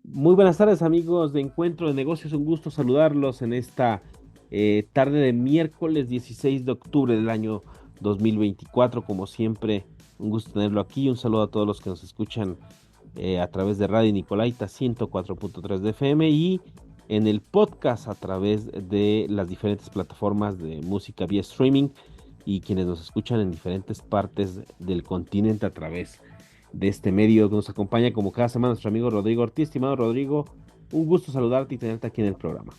Muy buenas tardes, amigos de Encuentro de Negocios. Un gusto saludarlos en esta tarde de miércoles 16 de octubre del año 2024. Como siempre, un gusto tenerlo aquí. Un saludo a todos los que nos escuchan a través de Radio Nicolaita 104.3 de FM y en el podcast a través de las diferentes plataformas de música vía streaming y quienes nos escuchan en diferentes partes del continente a través de este medio. Nos acompaña como cada semana nuestro amigo Rodrigo Ortiz. Estimado Rodrigo, un gusto saludarte y tenerte aquí en el programa.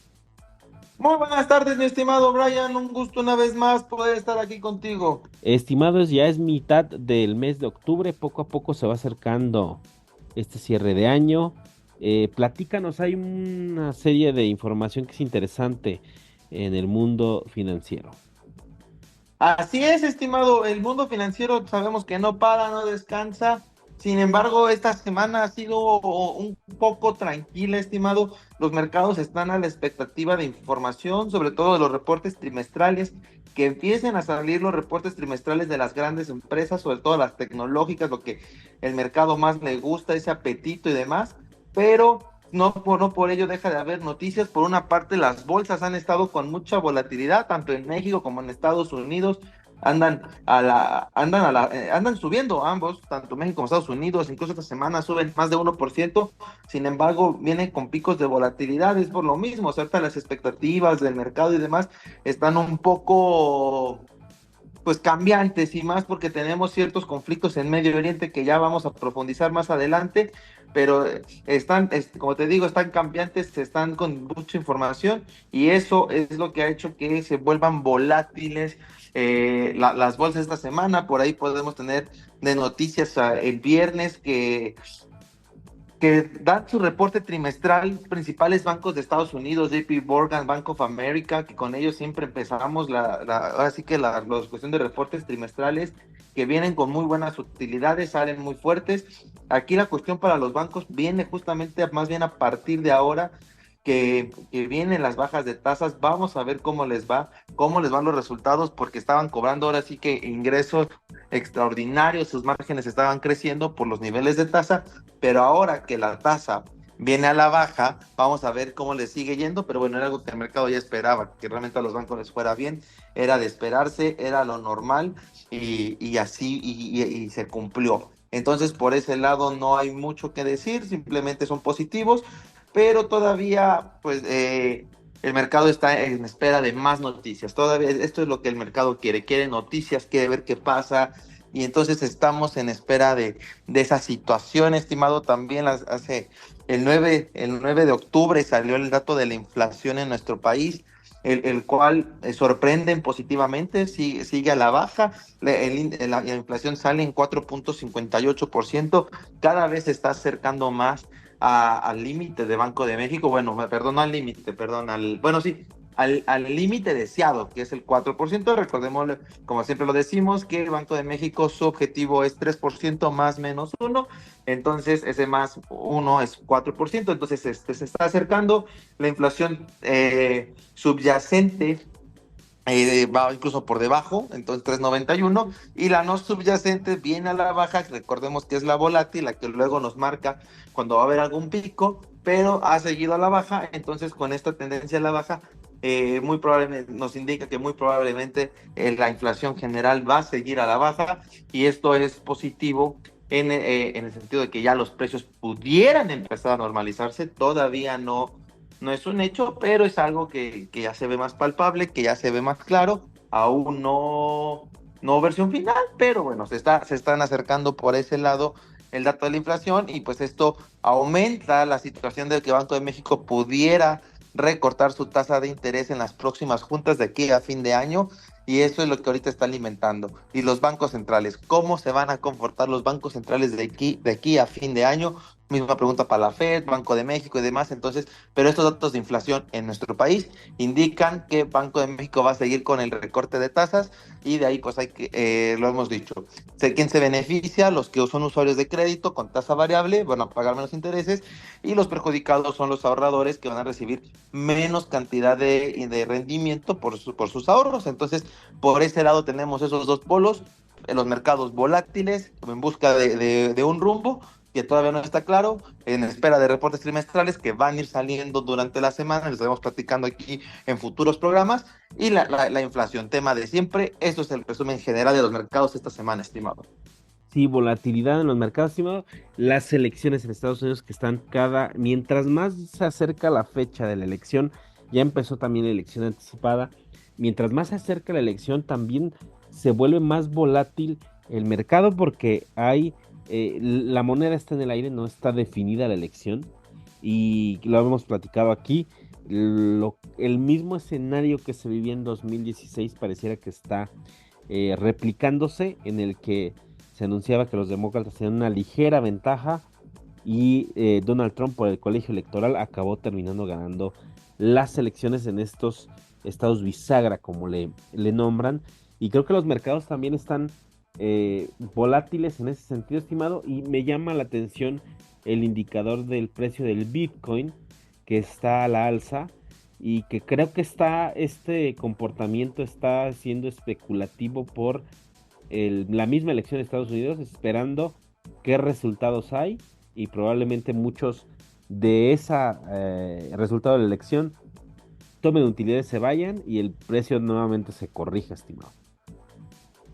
Muy buenas tardes, mi estimado Brian. Un gusto una vez más poder estar aquí contigo. Estimados, ya es mitad del mes de octubre, poco a poco se va acercando este cierre de año. Platícanos, hay una serie de información que es interesante en el mundo financiero. Así es, estimado. El mundo financiero sabemos que no para, no descansa. Sin embargo, esta semana ha sido un poco tranquila, estimado. Los mercados están a la expectativa de información, sobre todo de los reportes trimestrales, que empiecen a salir los reportes trimestrales de las grandes empresas, sobre todo las tecnológicas, lo que el mercado más le gusta, ese apetito y demás. Pero no por ello deja de haber noticias. Por una parte, las bolsas han estado con mucha volatilidad, tanto en México como en Estados Unidos. Andan subiendo ambos, tanto México como Estados Unidos. Incluso esta semana suben más de 1%. Sin embargo, vienen con picos de volatilidad. Es por lo mismo, o sea, ahorita las expectativas del mercado y demás están un poco pues cambiantes, y más porque tenemos ciertos conflictos en Medio Oriente que ya vamos a profundizar más adelante, pero como te digo, están cambiantes, están con mucha información, y eso es lo que ha hecho que se vuelvan volátiles las bolsas esta semana. Por ahí podemos tener de noticias el viernes que dan su reporte trimestral principales bancos de Estados Unidos, JP Morgan, Bank of America, que con ellos siempre empezamos ahora sí que la cuestión de reportes trimestrales que vienen con muy buenas utilidades, salen muy fuertes. Aquí la cuestión para los bancos viene justamente más bien a partir de ahora que vienen las bajas de tasas. Vamos a ver cómo les van los resultados, porque estaban cobrando ahora sí que ingresos extraordinarios, sus márgenes estaban creciendo por los niveles de tasa, pero ahora que la tasa viene a la baja, vamos a ver cómo les sigue yendo. Pero bueno, era algo que el mercado ya esperaba, que realmente a los bancos les fuera bien, era de esperarse, era lo normal, y así y se cumplió. Entonces, por ese lado no hay mucho que decir, simplemente son positivos, pero todavía, pues, el mercado está en espera de más noticias. Todavía esto es lo que el mercado quiere noticias, quiere ver qué pasa, y entonces estamos en espera de esa situación, estimado. También hace el 9 de octubre salió el dato de la inflación en nuestro país, el cual sorprende positivamente, sigue a la baja. La inflación sale en 4.58%, cada vez se está acercando más al límite de Banco de México. Bueno, perdón, no al límite, perdón, bueno, sí, al límite deseado, que es el 4%. Recordemos, como siempre lo decimos, que el Banco de México, su objetivo es 3% más menos uno. Entonces ese más uno es 4%. Entonces se está acercando la inflación subyacente, va incluso por debajo, entonces 3.91, y la no subyacente viene a la baja. Recordemos que es la volátil, la que luego nos marca cuando va a haber algún pico, pero ha seguido a la baja. Entonces, con esta tendencia a la baja, muy probablemente nos indica que muy probablemente la inflación general va a seguir a la baja, y esto es positivo en el sentido de que ya los precios pudieran empezar a normalizarse. Todavía no es un hecho, pero es algo que ya se ve más palpable, que ya se ve más claro. Aún no versión final, pero bueno, se están acercando por ese lado el dato de la inflación, y pues esto aumenta la situación de que Banco de México pudiera recortar su tasa de interés en las próximas juntas de aquí a fin de año, y eso es lo que ahorita está alimentando. Y los bancos centrales, ¿cómo se van a comportar los bancos centrales de aquí a fin de año? Misma pregunta para la Fed, Banco de México y demás. Entonces, pero estos datos de inflación en nuestro país indican que Banco de México va a seguir con el recorte de tasas, y de ahí pues lo hemos dicho, ¿quién se beneficia? Los que son usuarios de crédito con tasa variable van a pagar menos intereses, y los perjudicados son los ahorradores, que van a recibir menos cantidad de rendimiento por sus ahorros. Entonces, por ese lado tenemos esos dos polos. en los mercados volátiles, en busca de un rumbo que todavía no está claro, en espera de reportes trimestrales que van a ir saliendo durante la semana, les estaremos platicando aquí en futuros programas, y la inflación, tema de siempre. Esto es el resumen general de los mercados esta semana, estimado. Sí, volatilidad en los mercados, estimado. Las elecciones en Estados Unidos que están mientras más se acerca la fecha de la elección, ya empezó también la elección anticipada. Mientras más se acerca la elección, también se vuelve más volátil el mercado porque la moneda está en el aire, no está definida la elección. Y lo hemos platicado aquí. El mismo escenario que se vivía en 2016 pareciera que está replicándose, en el que se anunciaba que los demócratas tenían una ligera ventaja y Donald Trump por el colegio electoral acabó terminando ganando las elecciones en estos estados bisagra, como le nombran. Y creo que los mercados también están volátiles en ese sentido, estimado, y me llama la atención el indicador del precio del Bitcoin, que está a la alza y que creo que este comportamiento está siendo especulativo por la misma elección de Estados Unidos, esperando qué resultados hay y probablemente muchos de ese resultado de la elección tomen utilidades, se vayan y el precio nuevamente se corrija, estimado.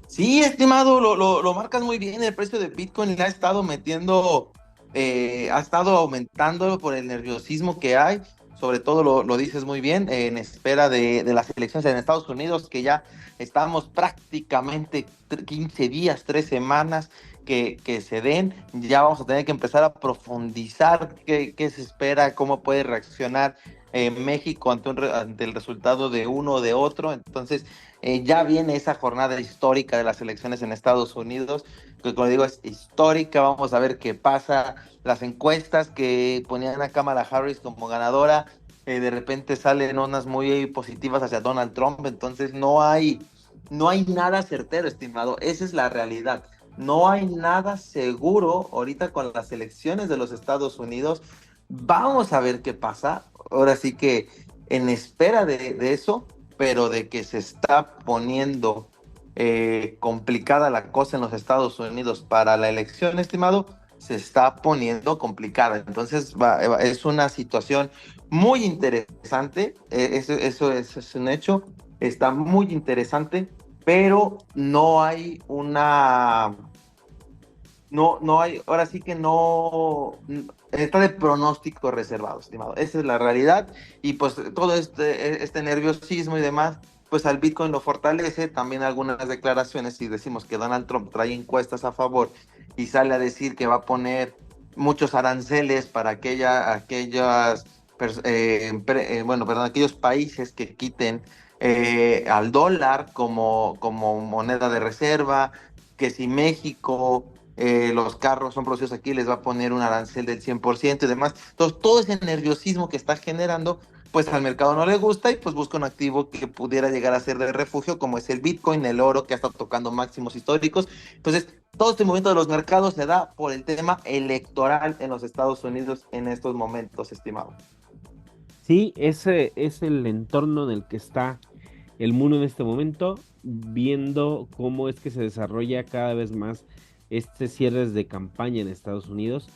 Sí, estimado, lo marcas muy bien. El precio de Bitcoin le ha estado metiendo, ha estado aumentando por el nerviosismo que hay. Sobre todo lo dices muy bien, en espera de las elecciones en Estados Unidos, que ya estamos prácticamente 15 días, 3 semanas que se den. Ya vamos a tener que empezar a profundizar qué se espera, cómo puede reaccionar México ante el resultado de uno o de otro. Entonces, ya viene esa jornada histórica de las elecciones en Estados Unidos, que como digo es histórica. Vamos a ver qué pasa. Las encuestas que ponían a Kamala Harris como ganadora, de repente salen unas muy positivas hacia Donald Trump. Entonces no hay nada certero, estimado. Esa es la realidad. No hay nada seguro ahorita con las elecciones de los Estados Unidos. Vamos a ver qué pasa. Ahora sí que en espera de eso, pero de que se está poniendo complicada la cosa en los Estados Unidos para la elección, estimado, se está poniendo complicada. Entonces es una situación muy interesante. Eso es un hecho, está muy interesante, pero no hay, ahora sí que no, está de pronóstico reservado, estimado. Esa es la realidad. Y pues todo este nerviosismo y demás, pues al Bitcoin lo fortalece. También algunas declaraciones, si decimos que Donald Trump trae encuestas a favor y sale a decir que va a poner muchos aranceles para bueno, perdón, aquellos países que quiten al dólar como moneda de reserva, que si México los carros son producidos aquí, les va a poner un arancel del 100% y demás. Entonces, todo ese nerviosismo que está generando, pues al mercado no le gusta y pues busca un activo que pudiera llegar a ser de refugio, como es el Bitcoin, el oro, que ha estado tocando máximos históricos. Entonces, todo este movimiento de los mercados se da por el tema electoral en los Estados Unidos en estos momentos, estimado. Sí, ese es el entorno en el que está el mundo en este momento, viendo cómo es que se desarrolla cada vez más este cierres de campaña en Estados Unidos,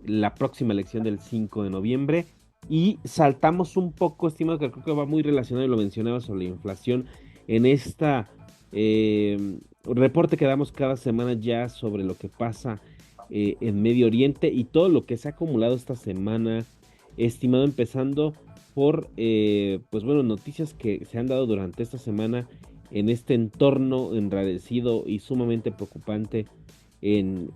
la próxima elección del 5 de noviembre, y saltamos un poco, estimado, que creo que va muy relacionado, y lo mencionaba, sobre la inflación, en esta reporte que damos cada semana ya sobre lo que pasa en Medio Oriente y todo lo que se ha acumulado esta semana, estimado, empezando por, pues bueno, noticias que se han dado durante esta semana en este entorno enrarecido y sumamente preocupante en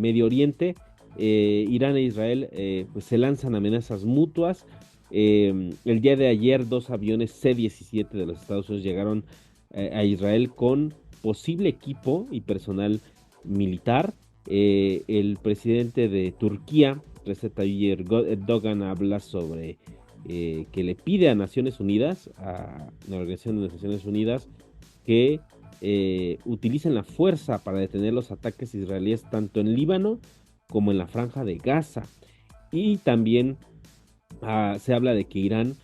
Medio Oriente. Irán e Israel pues se lanzan amenazas mutuas. El día de ayer, dos aviones C-17 de los Estados Unidos llegaron a Israel con posible equipo y personal militar. El presidente de Turquía, Recep Tayyip Erdogan, habla sobre que le pide a Naciones Unidas, a la Organización de las Naciones Unidas, que utilicen la fuerza para detener los ataques israelíes tanto en Líbano como en la Franja de Gaza. Y también se habla de que Irán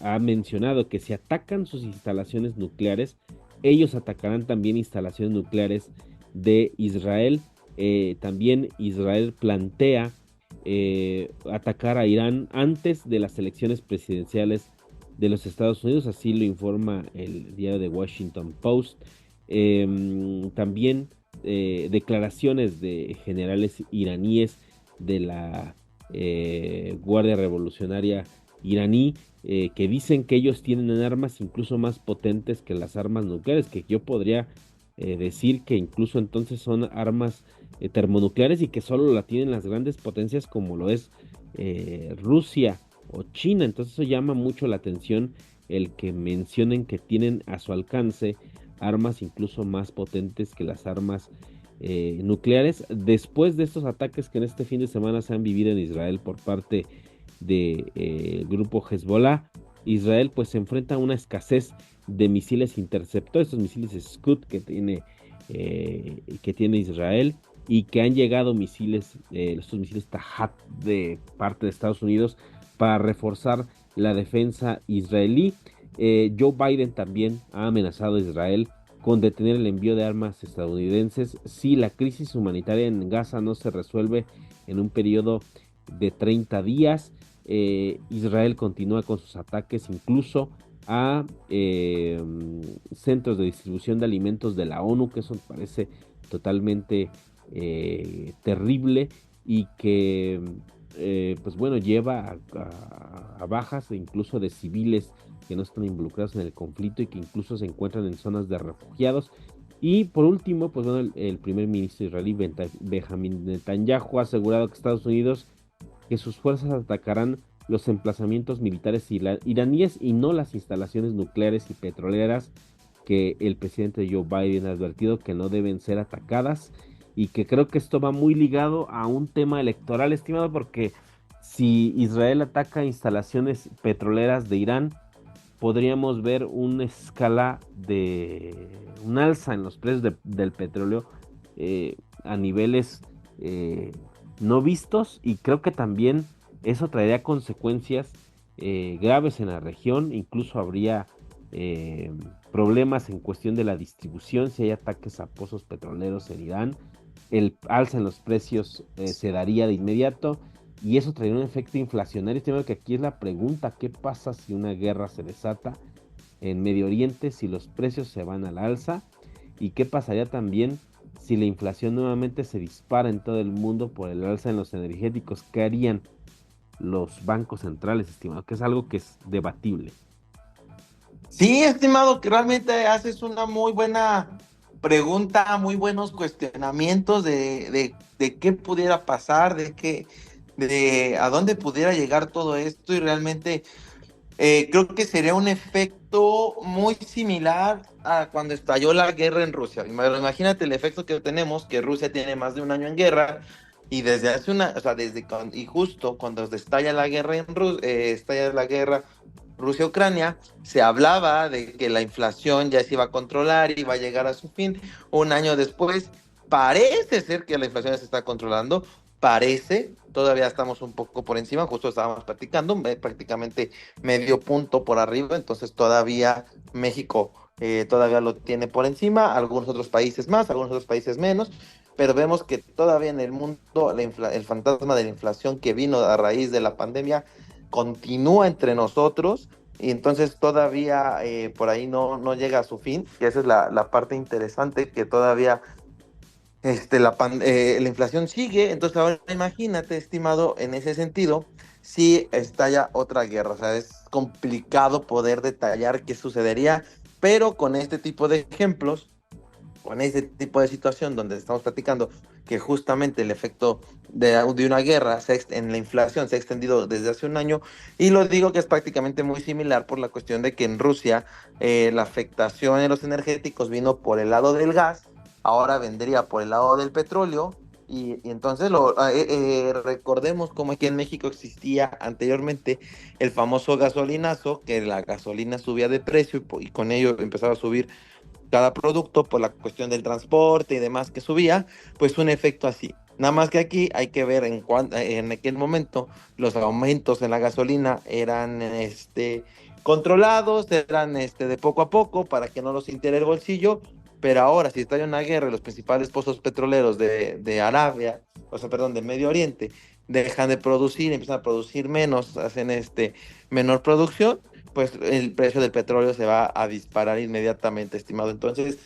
ha mencionado que si atacan sus instalaciones nucleares, ellos atacarán también instalaciones nucleares de Israel. También Israel plantea atacar a Irán antes de las elecciones presidenciales de los Estados Unidos, así lo informa el diario The Washington Post. También declaraciones de generales iraníes de la Guardia Revolucionaria iraní, que dicen que ellos tienen armas incluso más potentes que las armas nucleares, que yo podría decir que incluso entonces son armas termonucleares y que solo la tienen las grandes potencias como lo es Rusia o China. Entonces eso llama mucho la atención el que mencionen que tienen a su alcance armas incluso más potentes que las armas nucleares, después de estos ataques que en este fin de semana se han vivido en Israel por parte del grupo Hezbollah. Israel pues se enfrenta a una escasez de misiles interceptores, estos misiles Scud que tiene Israel, y que han llegado misiles, estos misiles Tajat de parte de Estados Unidos para reforzar la defensa israelí. Joe Biden también ha amenazado a Israel con detener el envío de armas estadounidenses si la crisis humanitaria en Gaza no se resuelve en un periodo de 30 días. Israel continúa con sus ataques incluso a centros de distribución de alimentos de la ONU, que eso me parece totalmente terrible y que pues bueno, lleva a bajas incluso de civiles que no están involucrados en el conflicto y que incluso se encuentran en zonas de refugiados. Y por último, pues bueno, el primer ministro israelí Benjamin Netanyahu ha asegurado que Estados Unidos, que sus fuerzas atacarán los emplazamientos militares iraníes y no las instalaciones nucleares y petroleras, que el presidente Joe Biden ha advertido que no deben ser atacadas, y que creo que esto va muy ligado a un tema electoral, estimado, porque si Israel ataca instalaciones petroleras de Irán, podríamos ver una escala de un alza en los precios del petróleo a niveles eh, no vistos, y creo que también eso traería consecuencias graves en la región. Incluso habría eh, problemas en cuestión de la distribución si hay ataques a pozos petroleros en Irán. El alza en los precios se daría de inmediato y eso traería un efecto inflacionario. Tengo que aquí es la pregunta: ¿qué pasa si una guerra se desata en Medio Oriente, si los precios se van al alza? ¿Y qué pasaría también si la inflación nuevamente se dispara en todo el mundo por el alza en los energéticos? ¿Qué harían los bancos centrales, estimado? Que es algo que es debatible. Sí, estimado, que realmente haces una muy buena pregunta, muy buenos cuestionamientos de qué pudiera pasar, de a dónde pudiera llegar todo esto, y realmente creo que sería un efecto muy similar a cuando estalló la guerra en Rusia. Imagínate el efecto que tenemos, que Rusia tiene más de un año en guerra, y desde hace o sea, y justo cuando estalla la guerra estalla la guerra Rusia-Ucrania, se hablaba de que la inflación ya se iba a controlar, iba a llegar a su fin. Un año después, parece ser que la inflación ya se está controlando, parece, todavía estamos un poco por encima, justo estábamos platicando, prácticamente medio punto por arriba, entonces todavía México todavía lo tiene por encima, algunos otros países más, algunos otros países menos, pero vemos que todavía en el mundo el fantasma de la inflación que vino a raíz de la pandemia continúa entre nosotros, y entonces todavía por ahí no llega a su fin, y esa es la parte interesante, que todavía la inflación sigue. Entonces ahora imagínate, estimado, en ese sentido, si estalla otra guerra. O sea, es complicado poder detallar qué sucedería, pero con este tipo de ejemplos, con este tipo de situación donde estamos platicando que justamente el efecto de una guerra en la inflación se ha extendido desde hace un año, y lo digo que es prácticamente muy similar por la cuestión de que en Rusia la afectación en los energéticos vino por el lado del gas, ahora vendría por el lado del petróleo, y entonces recordemos como aquí en México existía anteriormente el famoso gasolinazo, que la gasolina subía de precio y con ello empezaba a subir cada producto por la cuestión del transporte y demás que subía, pues un efecto así. Nada más que aquí hay que ver en aquel momento los aumentos en la gasolina eran controlados, eran de poco a poco para que no los sintiera el bolsillo, pero ahora si está en una guerra, los principales pozos petroleros de Arabia, o sea, perdón, de Medio Oriente, dejan de producir, empiezan a producir menos, hacen menor producción, pues el precio del petróleo se va a disparar inmediatamente, estimado. Entonces,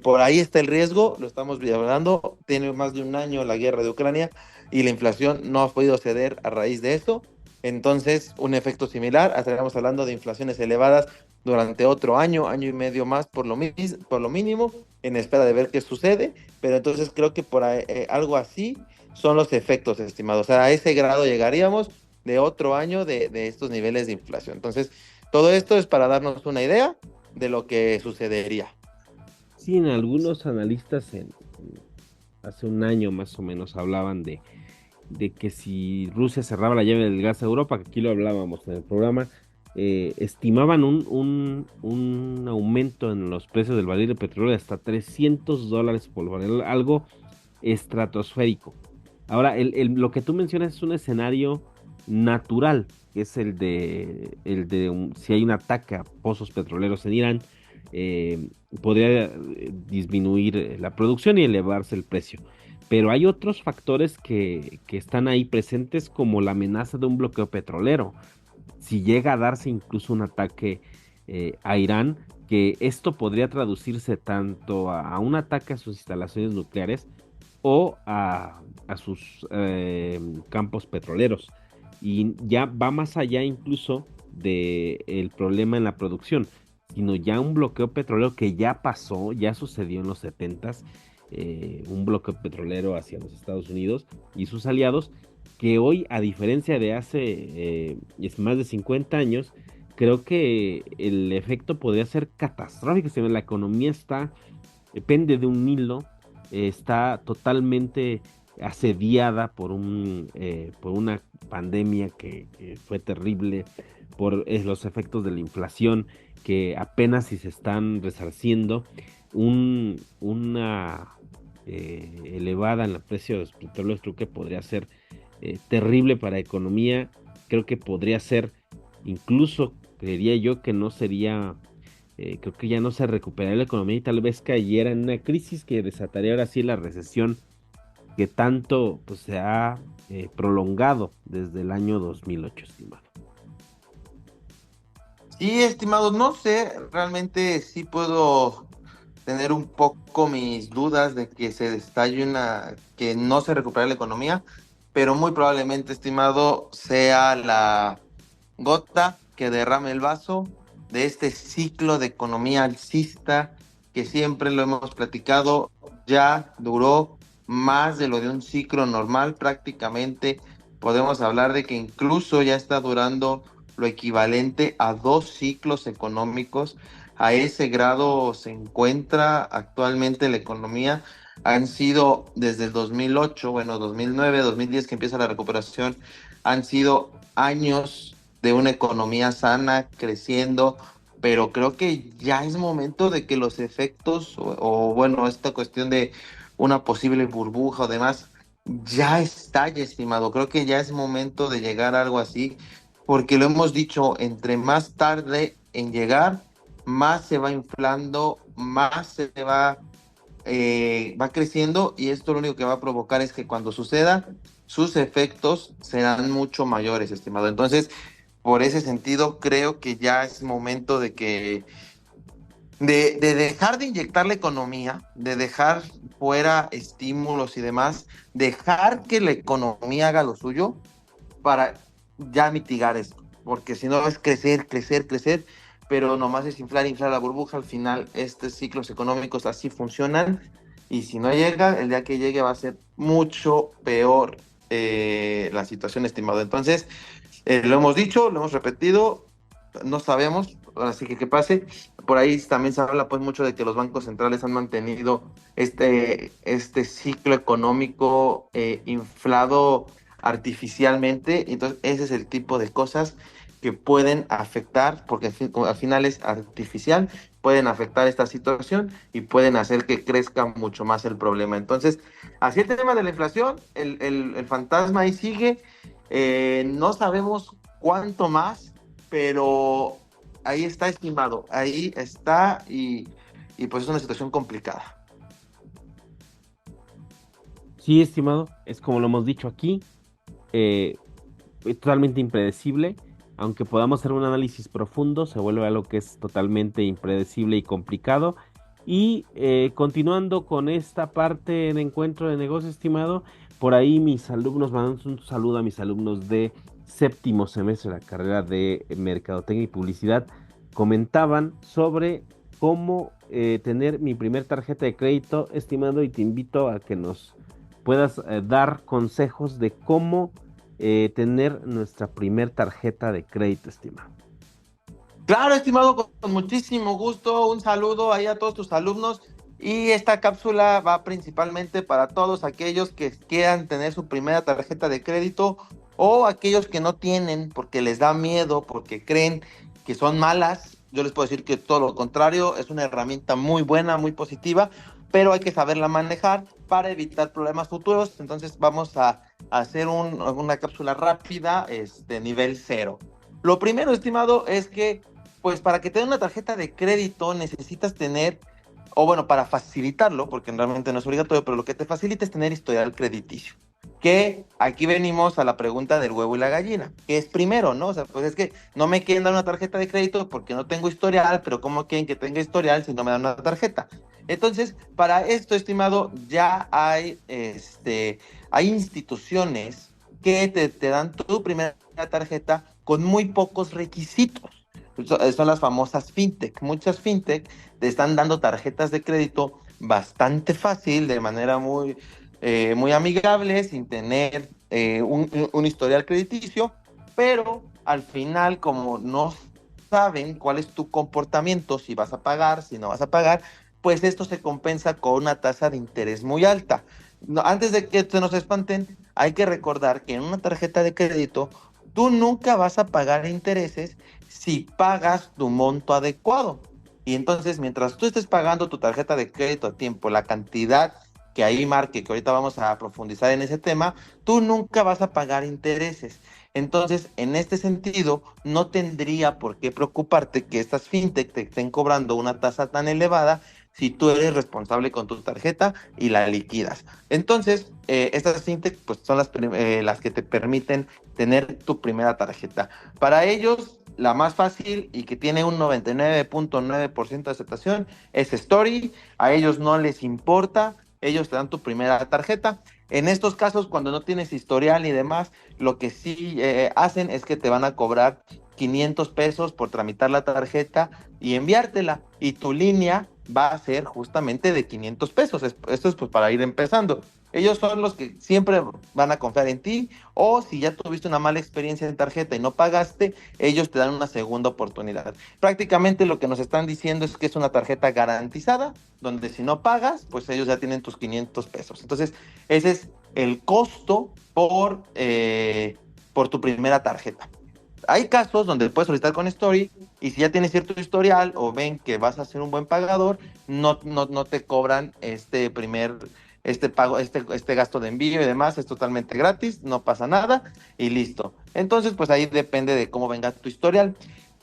por ahí está el riesgo, lo estamos hablando, tiene más de un año la guerra de Ucrania y la inflación no ha podido ceder a raíz de esto. Entonces, un efecto similar, estaríamos hablando de inflaciones elevadas durante otro año, año y medio más por lo mínimo, en espera de ver qué sucede, pero entonces creo que por ahí, algo así son los efectos estimados, o sea, a ese grado llegaríamos de otro año de estos niveles de inflación. Entonces, todo esto es para darnos una idea de lo que sucedería. Sí, en algunos analistas hace un año más o menos hablaban de que si Rusia cerraba la llave del gas a Europa, que aquí lo hablábamos en el programa, estimaban un aumento en los precios del barril de petróleo de hasta $300 por barril, algo estratosférico. Ahora, lo que tú mencionas es un escenario natural, que es si hay un ataque a pozos petroleros en Irán, podría disminuir la producción y elevarse el precio. Pero hay otros factores que están ahí presentes, como la amenaza de un bloqueo petrolero. Si llega a darse incluso un ataque a Irán, que esto podría traducirse tanto a un ataque a sus instalaciones nucleares o a sus campos petroleros. Y ya va más allá incluso del problema en la producción, sino ya un bloqueo petrolero que ya pasó, ya sucedió en los 70s, un bloqueo petrolero hacia los Estados Unidos y sus aliados, que hoy, a diferencia de hace es más de 50 años, creo que el efecto podría ser catastrófico. Si la economía depende de un hilo, está totalmente asediada por una pandemia que fue terrible, por los efectos de la inflación que apenas si se están resarciendo, una elevada en el precio de los petróleos, creo que podría ser terrible para la economía. Creo que podría ser, incluso creería yo que no sería, creo que ya no se recuperaría la economía y tal vez cayera en una crisis que desataría ahora sí la recesión que tanto pues, se ha prolongado desde el año 2008, estimado. Sí, estimado, no sé, realmente sí puedo tener un poco mis dudas de que se destalle que no se recupere la economía, pero muy probablemente, estimado, sea la gota que derrame el vaso de este ciclo de economía alcista que siempre lo hemos platicado, ya duró más de lo de un ciclo normal, prácticamente podemos hablar de que incluso ya está durando lo equivalente a 2 ciclos económicos. A ese grado se encuentra actualmente la economía. Han sido desde el 2008, bueno, 2009, 2010 que empieza la recuperación, han sido años de una economía sana, creciendo, pero creo que ya es momento de que los efectos, bueno, esta cuestión de una posible burbuja o demás, ya estalle, estimado. Creo que ya es momento de llegar a algo así, porque lo hemos dicho, entre más tarde en llegar, más se va inflando, más va creciendo, y esto lo único que va a provocar es que cuando suceda, sus efectos serán mucho mayores, estimado. Entonces, por ese sentido, creo que ya es momento de dejar de inyectar la economía, de dejar fuera estímulos y demás, dejar que la economía haga lo suyo para ya mitigar esto, porque si no es crecer, crecer, crecer, pero nomás es inflar, inflar la burbuja. Al final, estos ciclos económicos así funcionan, y si no llega, el día que llegue va a ser mucho peor la situación, estimado. Entonces, lo hemos dicho, lo hemos repetido, no sabemos, así que pase. Por ahí también se habla pues mucho de que los bancos centrales han mantenido este ciclo económico inflado artificialmente. Entonces ese es el tipo de cosas que pueden afectar, porque al final es artificial, pueden afectar esta situación y pueden hacer que crezca mucho más el problema. Entonces, así el tema de la inflación, el fantasma ahí sigue. No sabemos cuánto más, pero ahí está, estimado, ahí está y pues es una situación complicada. Sí, estimado, es como lo hemos dicho aquí, eh, es totalmente impredecible. Aunque podamos hacer un análisis profundo, se vuelve algo que es totalmente impredecible y complicado. Y continuando con esta parte de encuentro de negocio, estimado, por ahí mis alumnos, mandamos un saludo a mis alumnos de séptimo semestre de la carrera de Mercadotecnia y Publicidad, comentaban sobre cómo tener mi primer tarjeta de crédito, estimado, y te invito a que nos puedas dar consejos de cómo tener nuestra primer tarjeta de crédito, estimado. Claro, estimado, con muchísimo gusto. Un saludo ahí a todos tus alumnos. Y esta cápsula va principalmente para todos aquellos que quieran tener su primera tarjeta de crédito o aquellos que no tienen porque les da miedo, porque creen que son malas. Yo les puedo decir que todo lo contrario, es una herramienta muy buena, muy positiva, pero hay que saberla manejar para evitar problemas futuros. Entonces vamos a hacer una cápsula rápida, nivel cero. Lo primero, estimado, es que pues para que te den una tarjeta de crédito necesitas tener, o bueno, para facilitarlo, porque realmente no es obligatorio, pero lo que te facilita es tener historial crediticio. Que aquí venimos a la pregunta del huevo y la gallina, que es primero, ¿no? O sea, pues es que no me quieren dar una tarjeta de crédito porque no tengo historial, pero ¿cómo quieren que tenga historial si no me dan una tarjeta? Entonces, para esto, estimado, ya hay instituciones que te dan tu primera tarjeta con muy pocos requisitos. Son las famosas fintech. Muchas fintech te están dando tarjetas de crédito bastante fácil, de manera muy amigable, sin tener un historial crediticio, pero al final, como no saben cuál es tu comportamiento, si vas a pagar, si no vas a pagar, pues esto se compensa con una tasa de interés muy alta. No, antes de que se nos espanten, hay que recordar que en una tarjeta de crédito tú nunca vas a pagar intereses si pagas tu monto adecuado. Y entonces, mientras tú estés pagando tu tarjeta de crédito a tiempo, la cantidad que ahí marque, que ahorita vamos a profundizar en ese tema, tú nunca vas a pagar intereses. Entonces, en este sentido, no tendría por qué preocuparte que estas fintech te estén cobrando una tasa tan elevada si tú eres responsable con tu tarjeta y la liquidas. Entonces, estas fintech pues, son las que te permiten tener tu primera tarjeta. Para ellos, la más fácil y que tiene un 99.9% de aceptación es Story. A ellos no les importa, ellos te dan tu primera tarjeta. En estos casos, cuando no tienes historial ni demás, lo que sí hacen es que te van a cobrar 500 pesos por tramitar la tarjeta y enviártela. Y tu línea va a ser justamente de 500 pesos. Esto es pues para ir empezando. Ellos son los que siempre van a confiar en ti, o si ya tuviste una mala experiencia en tarjeta y no pagaste, ellos te dan una segunda oportunidad. Prácticamente lo que nos están diciendo es que es una tarjeta garantizada, donde si no pagas, pues ellos ya tienen tus 500 pesos. Entonces, ese es el costo por tu primera tarjeta. Hay casos donde puedes solicitar con Story y si ya tienes cierto historial o ven que vas a ser un buen pagador, no te cobran este gasto de envío y demás, es totalmente gratis, no pasa nada y listo. Entonces, pues ahí depende de cómo venga tu historial.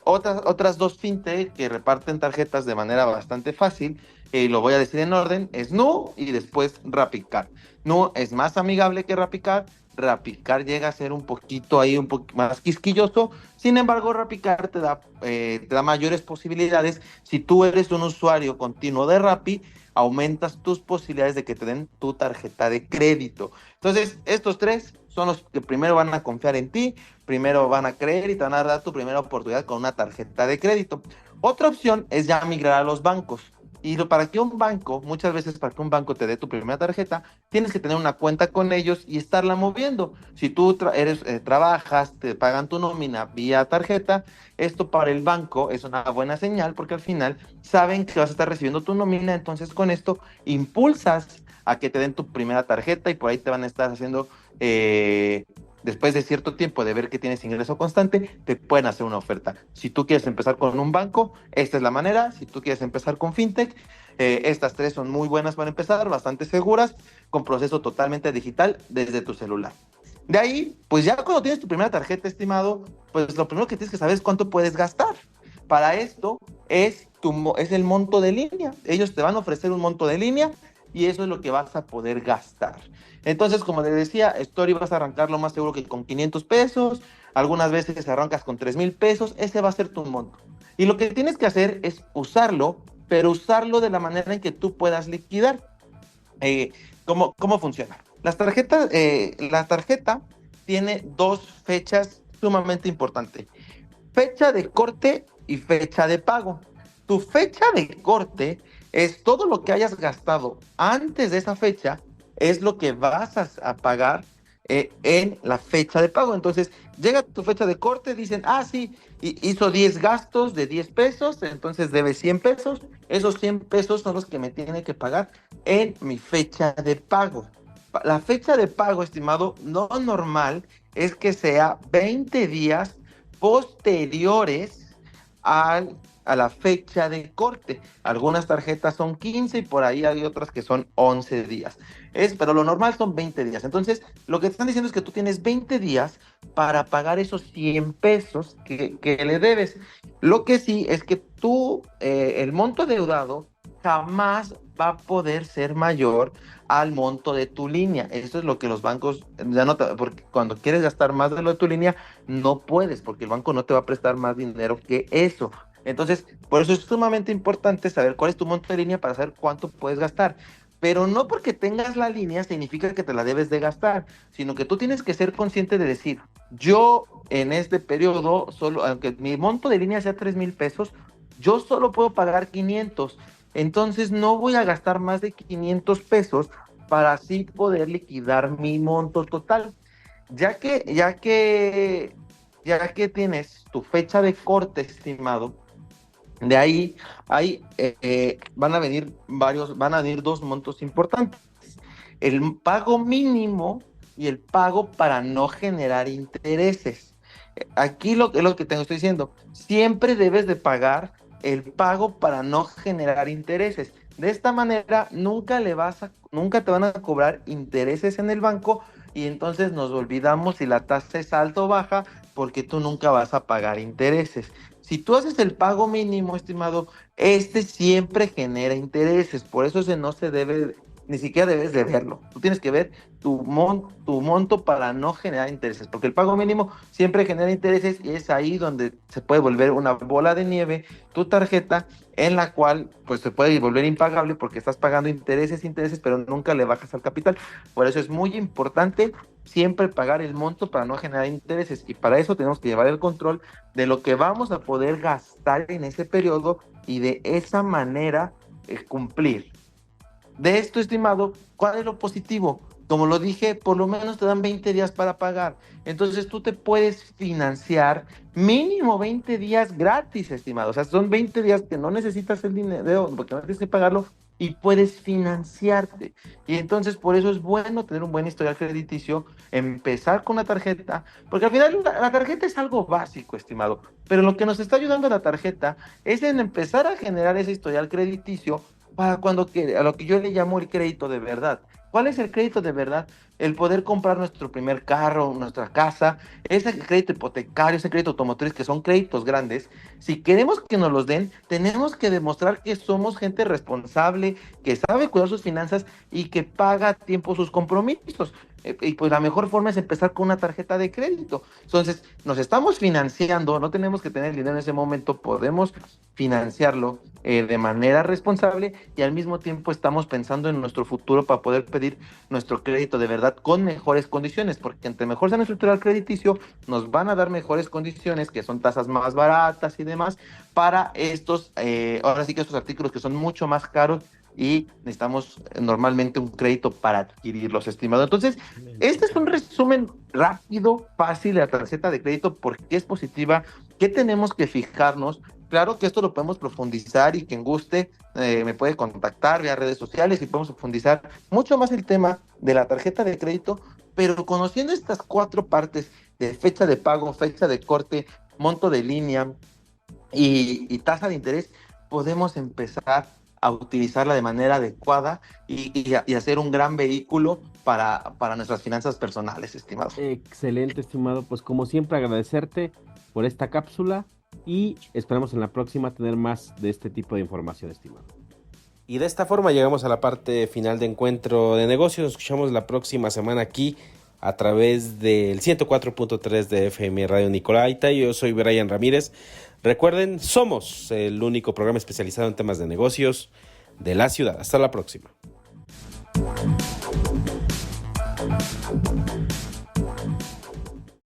Otras dos fintech que reparten tarjetas de manera bastante fácil, lo voy a decir en orden, es Nu y después RappiCard. Nu es más amigable que RappiCard. RappiCard llega a ser un poquito ahí, un poco más quisquilloso. Sin embargo, RappiCard te da mayores posibilidades. Si tú eres un usuario continuo de Rappi, aumentas tus posibilidades de que te den tu tarjeta de crédito. Entonces, estos tres son los que primero van a confiar en ti, primero van a creer y te van a dar tu primera oportunidad con una tarjeta de crédito. Otra opción es ya migrar a los bancos. Muchas veces para que un banco te dé tu primera tarjeta, tienes que tener una cuenta con ellos y estarla moviendo. Si tú trabajas, te pagan tu nómina vía tarjeta, esto para el banco es una buena señal porque al final saben que vas a estar recibiendo tu nómina, entonces con esto impulsas a que te den tu primera tarjeta y por ahí te van a estar haciendo después de cierto tiempo de ver que tienes ingreso constante, te pueden hacer una oferta. Si tú quieres empezar con un banco, esta es la manera. Si tú quieres empezar con fintech, estas tres son muy buenas para empezar, bastante seguras, con proceso totalmente digital desde tu celular. De ahí, pues ya cuando tienes tu primera tarjeta, estimado, pues lo primero que tienes que saber es cuánto puedes gastar. Para esto es el monto de línea. Ellos te van a ofrecer un monto de línea y eso es lo que vas a poder gastar. Entonces, como les decía, Story vas a arrancar lo más seguro que con 500 pesos, algunas veces arrancas con 3,000 pesos, ese va a ser tu monto. Y lo que tienes que hacer es usarlo, pero usarlo de la manera en que tú puedas liquidar. ¿Cómo funciona? La tarjeta tiene dos fechas sumamente importantes: fecha de corte y fecha de pago. Tu fecha de corte es todo lo que hayas gastado antes de esa fecha, es lo que vas a pagar en la fecha de pago. Entonces, llega tu fecha de corte, dicen, sí, hizo 10 gastos de 10 pesos, entonces debe 100 pesos. Esos 100 pesos son los que me tiene que pagar en mi fecha de pago. La fecha de pago, estimado, no normal es que sea 20 días posteriores a la fecha de corte. Algunas tarjetas son 15 y por ahí hay otras que son 11 días. Pero lo normal son 20 días. Entonces, lo que te están diciendo es que tú tienes 20 días para pagar esos 100 pesos que le debes. Lo que sí es que el monto deudado jamás va a poder ser mayor al monto de tu línea. Eso es lo que los bancos ya no porque cuando quieres gastar más de lo de tu línea, no puedes, porque el banco no te va a prestar más dinero que eso. Entonces, por eso es sumamente importante saber cuál es tu monto de línea para saber cuánto puedes gastar. Pero no porque tengas la línea significa que te la debes de gastar, sino que tú tienes que ser consciente de decir, yo en este periodo, solo, aunque mi monto de línea sea 3,000 pesos, yo solo puedo pagar 500. Entonces no voy a gastar más de 500 pesos para así poder liquidar mi monto total. Ya que tienes tu fecha de corte, estimado, de ahí van a venir dos montos importantes: el pago mínimo y el pago para no generar intereses. Aquí es lo que te estoy diciendo: siempre debes de pagar el pago para no generar intereses. De esta manera nunca te van a cobrar intereses en el banco, y entonces nos olvidamos si la tasa es alta o baja, porque tú nunca vas a pagar intereses. Si tú haces el pago mínimo, estimado, este siempre genera intereses, por eso no se debe, ni siquiera debes de verlo. Tú tienes que ver tu monto para no generar intereses, porque el pago mínimo siempre genera intereses, y es ahí donde se puede volver una bola de nieve tu tarjeta, en la cual pues se puede volver impagable porque estás pagando intereses, pero nunca le bajas al capital. Por eso es muy importante siempre pagar el monto para no generar intereses, y para eso tenemos que llevar el control de lo que vamos a poder gastar en ese periodo, y de esa manera cumplir. De esto, estimado, ¿cuál es lo positivo? Como lo dije, por lo menos te dan 20 días para pagar. Entonces tú te puedes financiar mínimo 20 días gratis, estimado. O sea, son 20 días que no necesitas el dinero, porque no tienes que pagarlo, y puedes financiarte. Y entonces por eso es bueno tener un buen historial crediticio, empezar con la tarjeta, porque al final la tarjeta es algo básico, estimado. Pero lo que nos está ayudando la tarjeta es en empezar a generar ese historial crediticio para a lo que yo le llamo el crédito de verdad. ¿Cuál es el crédito de verdad? El poder comprar nuestro primer carro, nuestra casa, ese crédito hipotecario, ese crédito automotriz, que son créditos grandes. Si queremos que nos los den, tenemos que demostrar que somos gente responsable, que sabe cuidar sus finanzas y que paga a tiempo sus compromisos. Y pues la mejor forma es empezar con una tarjeta de crédito. Entonces, nos estamos financiando, no tenemos que tener dinero en ese momento, podemos financiarlo de manera responsable, y al mismo tiempo estamos pensando en nuestro futuro para poder pedir nuestro crédito de verdad con mejores condiciones, porque entre mejor sea nuestro historial crediticio, nos van a dar mejores condiciones, que son tasas más baratas y demás, para ahora sí que estos artículos que son mucho más caros, y necesitamos normalmente un crédito para adquirirlos, estimado. Entonces, este es un resumen rápido, fácil de la tarjeta de crédito, porque es positiva, qué tenemos que fijarnos. Claro que esto lo podemos profundizar, y quien guste me puede contactar vía redes sociales y podemos profundizar mucho más el tema de la tarjeta de crédito, pero conociendo estas cuatro partes de fecha de pago, fecha de corte, monto de línea y tasa de interés, podemos empezar a utilizarla de manera adecuada, y hacer un gran vehículo para nuestras finanzas personales, estimado. Excelente, estimado. Pues como siempre, agradecerte por esta cápsula y esperamos en la próxima tener más de este tipo de información, estimado. Y de esta forma llegamos a la parte final de Encuentro de Negocios. Nos escuchamos la próxima semana aquí a través del 104.3 de FM Radio Nicolaita. Yo soy Brian Ramírez. Recuerden, somos el único programa especializado en temas de negocios de la ciudad. Hasta la próxima.